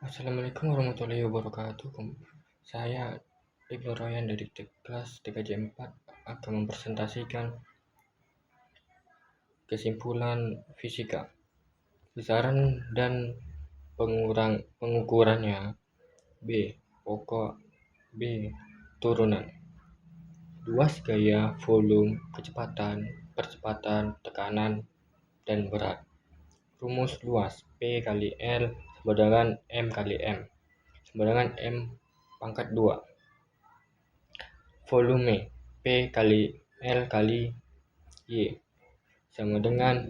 Assalamualaikum warahmatullahi wabarakatuh. Saya Ibnu Royan dari kelas TKJ 4 akan mempresentasikan kesimpulan fisika, besaran dan pengukurannya. B. Pokok. B. Turunan. Luas, gaya, volume, kecepatan, percepatan, tekanan, dan berat. Rumus luas P kali L sama dengan M kali M sama dengan M pangkat 2. Volume P kali L kali Y sama dengan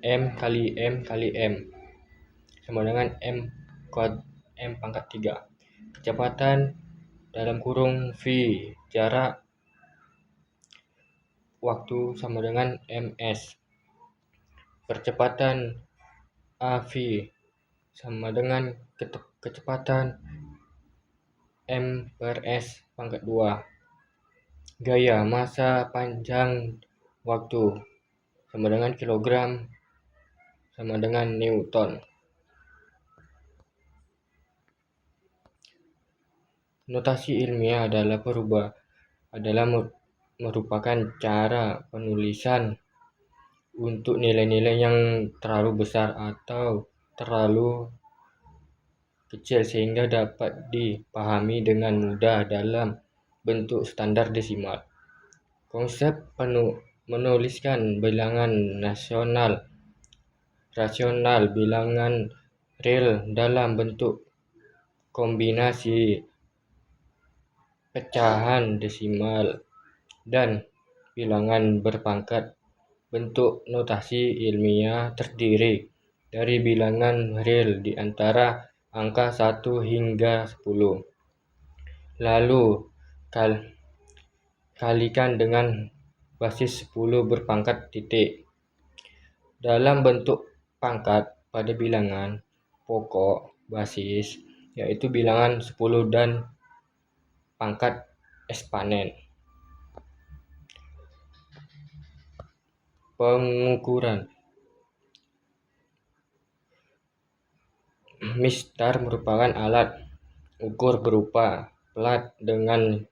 M kali M kali M sama dengan M pangkat 3. Kecepatan dalam kurung V, jarak waktu sama dengan ms. Percepatan AV sama dengan kecepatan M per S pangkat 2. Gaya masa panjang waktu sama dengan kilogram sama dengan Newton. Notasi ilmiah adalah merupakan cara penulisan untuk nilai-nilai yang terlalu besar atau terlalu kecil sehingga dapat dipahami dengan mudah dalam bentuk standar desimal. Konsep menuliskan bilangan rasional, bilangan real dalam bentuk kombinasi pecahan desimal dan bilangan berpangkat. Bentuk notasi ilmiah terdiri dari bilangan real di antara angka 1 hingga 10. Lalu kalikan dengan basis 10 berpangkat titik. Dalam bentuk pangkat pada bilangan pokok basis, yaitu bilangan 10 dan pangkat eksponen. Pengukuran mistar merupakan alat ukur berupa plat dengan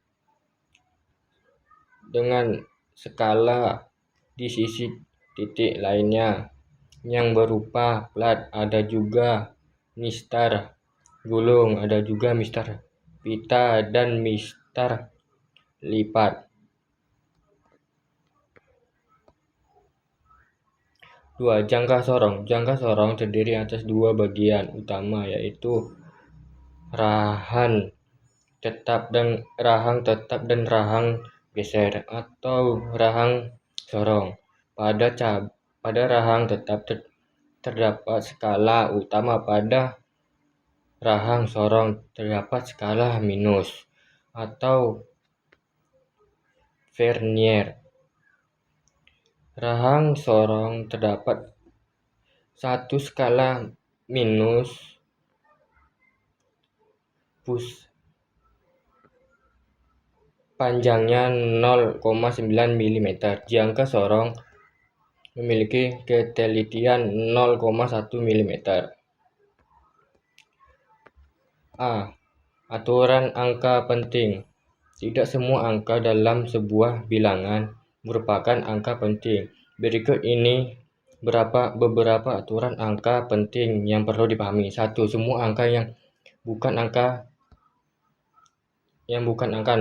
skala di sisi titik lainnya yang berupa plat. Ada juga mistar gulung, ada juga mistar pita dan mistar lipat. Jangka sorong terdiri atas dua bagian utama, yaitu rahang tetap dan rahang geser atau rahang sorong. Pada rahang tetap terdapat skala utama, pada rahang sorong terdapat skala minus atau vernier. Rahang sorong terdapat satu skala minus panjangnya 0,9 mm. Jangka sorong memiliki ketelitian 0,1 mm. A. Aturan angka penting. Tidak semua angka dalam sebuah bilangan merupakan angka penting. Berikut ini beberapa aturan angka penting yang perlu dipahami. 1. Semua angka yang bukan angka 0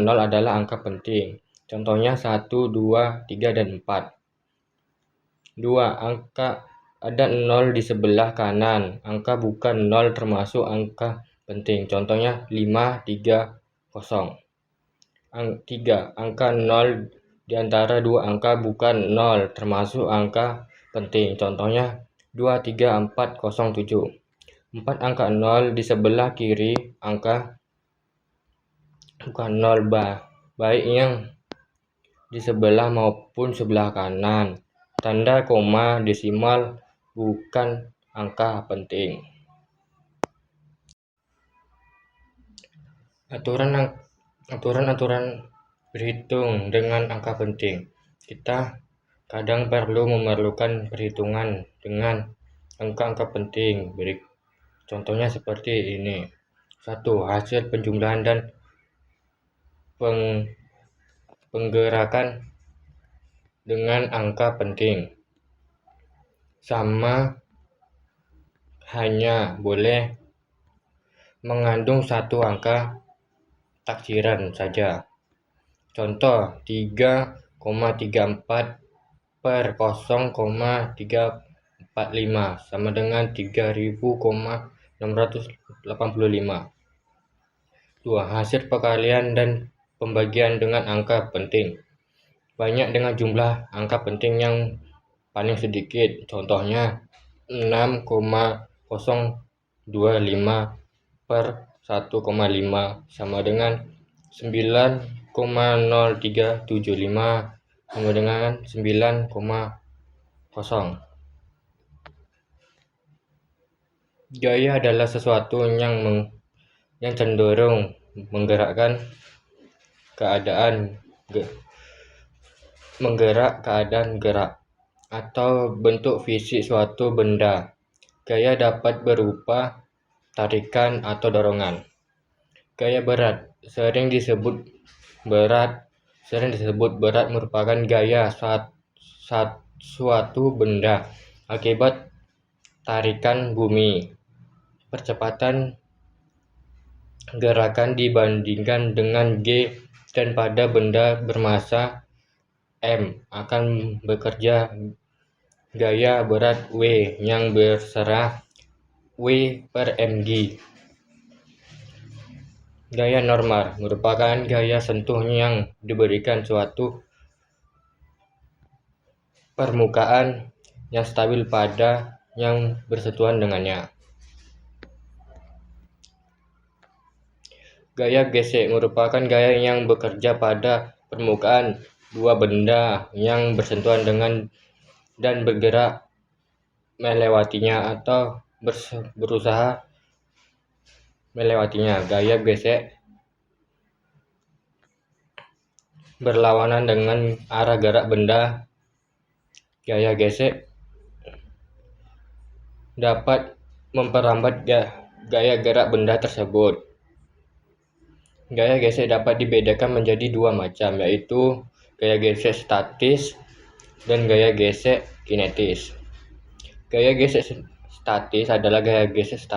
adalah angka penting. Contohnya 1, 2, 3, dan 4. 2. Angka ada 0 di sebelah kanan. Angka bukan 0 termasuk angka penting. Contohnya 5, 3, 0. 3. Angka 0 di antara dua angka bukan 0 termasuk angka penting. Contohnya 2, 3, 4, 0, 7. 4. Angka 0 di sebelah kiri angka bukan 0, baik yang di sebelah maupun sebelah kanan. Tanda koma desimal bukan angka penting. Aturan berhitung dengan angka penting. Kita kadang memerlukan perhitungan dengan angka-angka penting. Contohnya seperti ini. 1. Hasil penjumlahan dan penggerakan dengan angka penting. Sama hanya boleh mengandung satu angka taksiran saja. Contoh 3,34 per 0,345 sama dengan 3000,685. 2. Hasil perkalian dan pembagian dengan angka penting. Banyak dengan jumlah angka penting yang paling sedikit. Contohnya 6,025 per 1,5 sama dengan 9,0375 sama dengan 9,0. Gaya adalah sesuatu yang cenderung menggerak keadaan gerak atau bentuk fisik suatu benda. Gaya dapat berupa tarikan atau dorongan. Gaya berat sering disebut berat merupakan gaya suatu benda akibat tarikan bumi. Percepatan gerakan dibandingkan dengan G dan pada benda bermassa M akan bekerja gaya berat W yang berserah W per mg. Gaya normal merupakan gaya sentuh yang diberikan suatu permukaan yang stabil pada yang bersentuhan dengannya. Gaya gesek merupakan gaya yang bekerja pada permukaan dua benda yang bersentuhan dengan dan bergerak melewatinya atau berusaha melewatinya. Gaya gesek berlawanan dengan arah gerak benda. Gaya gesek dapat memperlambat gaya gerak benda tersebut. Gaya gesek dapat dibedakan menjadi dua macam, yaitu gaya gesek statis dan gaya gesek kinetis. Gaya gesek statis adalah gaya gesek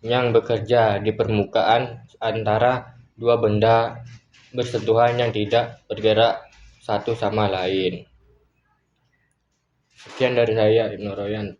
yang bekerja di permukaan antara dua benda bersentuhan yang tidak bergerak satu sama lain. Sekian dari saya, Ibnu Royan.